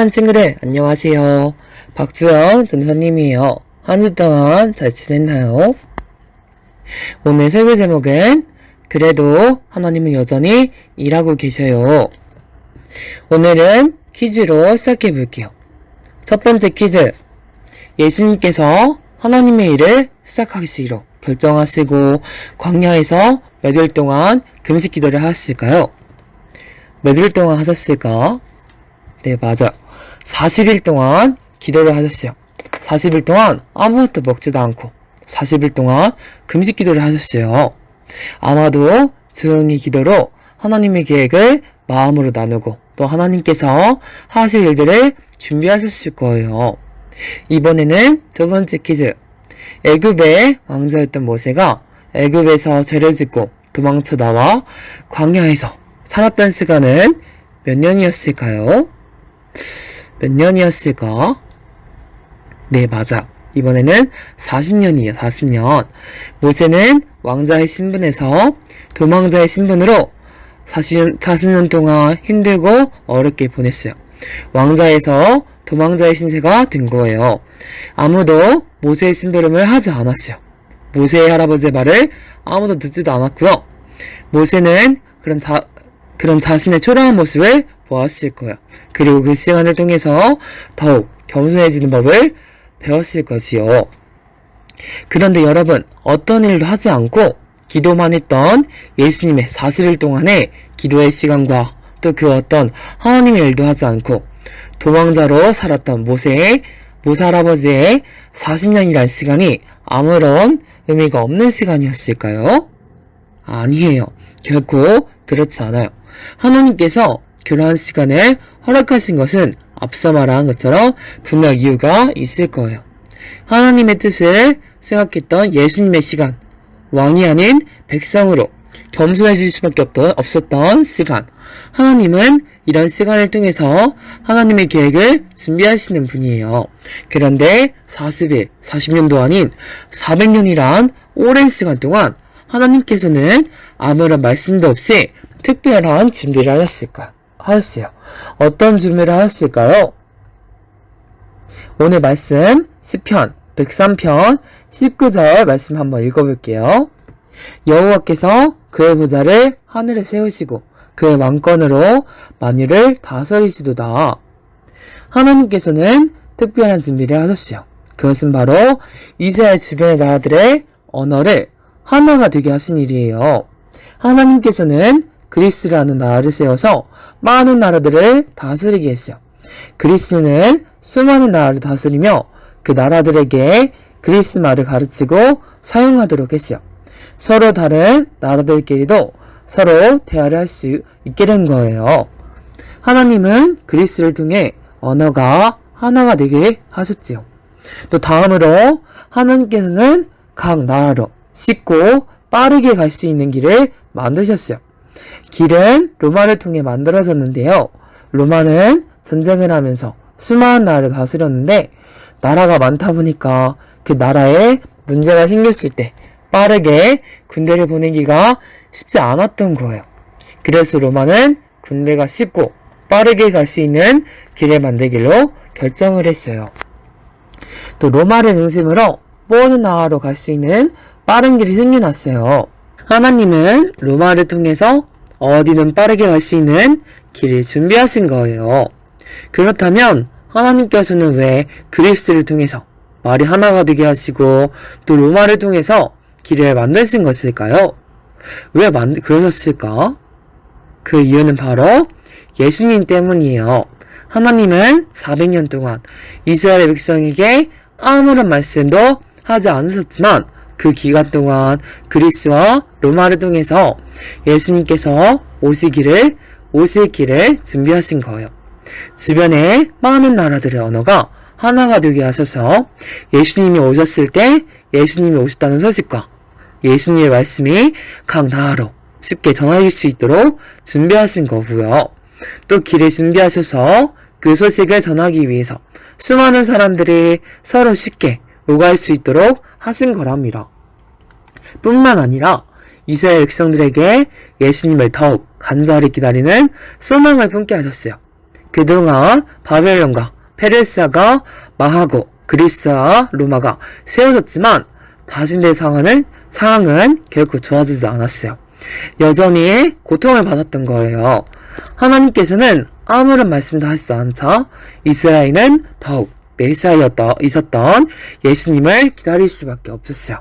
사랑하는 친구들, 안녕하세요. 박주영 전사님이에요. 한 주 동안 잘 지냈나요? 오늘 설교 제목은 그래도 하나님은 여전히 일하고 계셔요. 오늘은 퀴즈로 시작해 볼게요. 첫 번째 퀴즈. 예수님께서 하나님의 일을 시작하시기로 결정하시고 광야에서 몇 일 동안 금식 기도를 하셨을까요? 몇 일 동안 하셨을까? 네, 맞아요. 40일 동안 기도를 하셨어요. 40일 동안 아무것도 먹지도 않고 40일 동안 금식 기도를 하셨어요. 아마도 조용히 기도로 하나님의 계획을 마음으로 나누고 또 하나님께서 하실 일들을 준비하셨을 거예요. 이번에는 두 번째 퀴즈. 애굽의 왕자였던 모세가 애굽에서 죄를 짓고 도망쳐 나와 광야에서 살았던 시간은 몇 년이었을까요? 몇 년이었을까? 네, 맞아. 이번에는 40년이에요. 40년. 모세는 왕자의 신분에서 도망자의 신분으로 40년 동안 힘들고 어렵게 보냈어요. 왕자에서 도망자의 신세가 된 거예요. 아무도 모세의 심부름을 하지 않았어요. 모세의 할아버지의 말을 아무도 듣지도 않았고요. 모세는 그런 자신의 초라한 모습을 보았을 거예요. 그리고 그 시간을 통해서 더욱 겸손해지는 법을 배웠을 것이요. 그런데 여러분, 어떤 일도 하지 않고 기도만 했던 예수님의 40일 동안의 기도의 시간과 또 그 어떤 하나님의 일도 하지 않고 도망자로 살았던 모세 할아버지의 40년이란 시간이 아무런 의미가 없는 시간이었을까요? 아니에요. 결코 그렇지 않아요. 하나님께서 그러한 시간을 허락하신 것은 앞서 말한 것처럼 분명 이유가 있을 거예요. 하나님의 뜻을 생각했던 예수님의 시간, 왕이 아닌 백성으로 겸손해질 수밖에 없었던 시간. 하나님은 이런 시간을 통해서 하나님의 계획을 준비하시는 분이에요. 그런데 40일, 40년도 아닌 400년이란 오랜 시간 동안 하나님께서는 아무런 말씀도 없이 특별한 준비를 하셨어요. 어떤 준비를 하셨을까요? 오늘 말씀 시편 103편 19절 말씀 한번 읽어볼게요. 여호와께서 그의 보좌를 하늘에 세우시고 그의 왕권으로 만유를 다스리시도다. 하나님께서는 특별한 준비를 하셨어요. 그것은 바로 이스라엘 주변의 나라들의 언어를 하나가 되게 하신 일이에요. 하나님께서는 그리스라는 나라를 세워서 많은 나라들을 다스리게 했어요. 그리스는 수많은 나라를 다스리며 그 나라들에게 그리스 말을 가르치고 사용하도록 했어요. 서로 다른 나라들끼리도 서로 대화를 할 수 있게 된 거예요. 하나님은 그리스를 통해 언어가 하나가 되게 하셨지요. 또 다음으로 하나님께서는 각 나라로 쉽고 빠르게 갈 수 있는 길을 만드셨어요. 길은 로마를 통해 만들어졌는데요. 로마는 전쟁을 하면서 수많은 나라를 다스렸는데 나라가 많다 보니까 그 나라에 문제가 생겼을 때 빠르게 군대를 보내기가 쉽지 않았던 거예요. 그래서 로마는 군대가 쉽고 빠르게 갈 수 있는 길을 만들기로 결정을 했어요. 또 로마를 중심으로 모든 나라로 갈 수 있는 빠른 길이 생겨났어요. 하나님은 로마를 통해서 어디든 빠르게 갈 수 있는 길을 준비하신 거예요. 그렇다면 하나님께서는 왜 그리스를 통해서 말이 하나가 되게 하시고 또 로마를 통해서 길을 만드신 것일까요? 왜 그러셨을까? 그 이유는 바로 예수님 때문이에요. 하나님은 400년 동안 이스라엘 백성에게 아무런 말씀도 하지 않으셨지만 그 기간 동안 그리스와 로마를 통해서 예수님께서 오실 길을 준비하신 거예요. 주변에 많은 나라들의 언어가 하나가 되게 하셔서 예수님이 오셨을 때 예수님이 오셨다는 소식과 예수님의 말씀이 각 나라로 쉽게 전해질 수 있도록 준비하신 거고요. 또 길을 준비하셔서 그 소식을 전하기 위해서 수많은 사람들이 서로 쉽게 오갈 수 있도록 하신 거랍니다. 뿐만 아니라 이스라엘 백성들에게 예수님을 더욱 간절히 기다리는 소망을 품게 하셨어요. 그동안 바벨론과 페르시아가 망하고 그리스와 로마가 세워졌지만 자신들의 상황은 결코 좋아지지 않았어요. 여전히 고통을 받았던 거예요. 하나님께서는 아무런 말씀도 하시지 않자 이스라엘은 더욱 메시아에 있었던 예수님을 기다릴 수밖에 없었어요.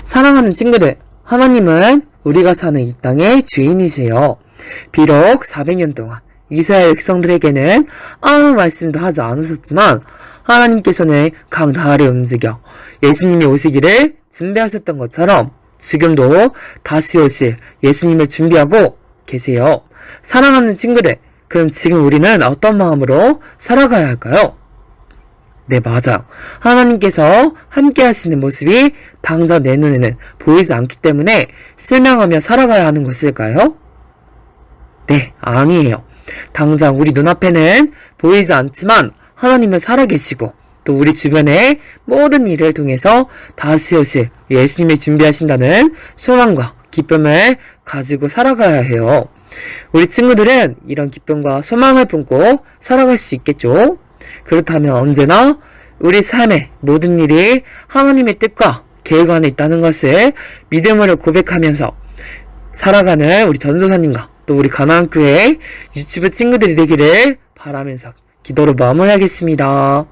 사랑하는 친구들, 하나님은 우리가 사는 이 땅의 주인이세요. 비록 400년 동안 이스라엘 백성들에게는 아무 말씀도 하지 않으셨지만 하나님께서는 강다하를 움직여 예수님이 오시기를 준비하셨던 것처럼 지금도 다시 오실 예수님을 준비하고 계세요. 사랑하는 친구들, 그럼 지금 우리는 어떤 마음으로 살아가야 할까요? 네, 맞아요. 하나님께서 함께 하시는 모습이 당장 내 눈에는 보이지 않기 때문에 실망하며 살아가야 하는 것일까요? 네, 아니에요. 당장 우리 눈앞에는 보이지 않지만 하나님은 살아계시고 또 우리 주변의 모든 일을 통해서 다시 오실 예수님이 준비하신다는 소망과 기쁨을 가지고 살아가야 해요. 우리 친구들은 이런 기쁨과 소망을 품고 살아갈 수 있겠죠? 그렇다면 언제나 우리 삶의 모든 일이 하나님의 뜻과 계획 안에 있다는 것을 믿음으로 고백하면서 살아가는 우리 전도사님과 또 우리 가나안교회 유튜브 친구들이 되기를 바라면서 기도로 마무리하겠습니다.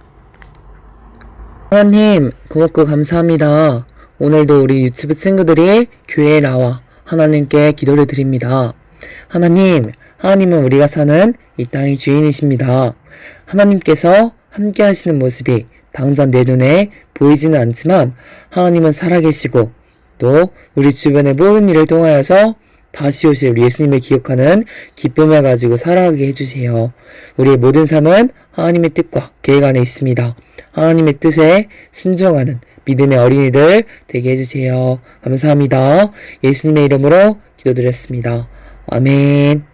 하나님 고맙고 감사합니다. 오늘도 우리 유튜브 친구들이 교회에 나와 하나님께 기도를 드립니다. 하나님은 우리가 사는 이 땅의 주인이십니다. 하나님께서 함께 하시는 모습이 당장 내 눈에 보이지는 않지만 하나님은 살아계시고 또 우리 주변의 모든 일을 통하여서 다시 오실 우리 예수님을 기억하는 기쁨을 가지고 살아가게 해주세요. 우리의 모든 삶은 하나님의 뜻과 계획 안에 있습니다. 하나님의 뜻에 순종하는 믿음의 어린이들 되게 해주세요. 감사합니다. 예수님의 이름으로 기도드렸습니다. 아멘.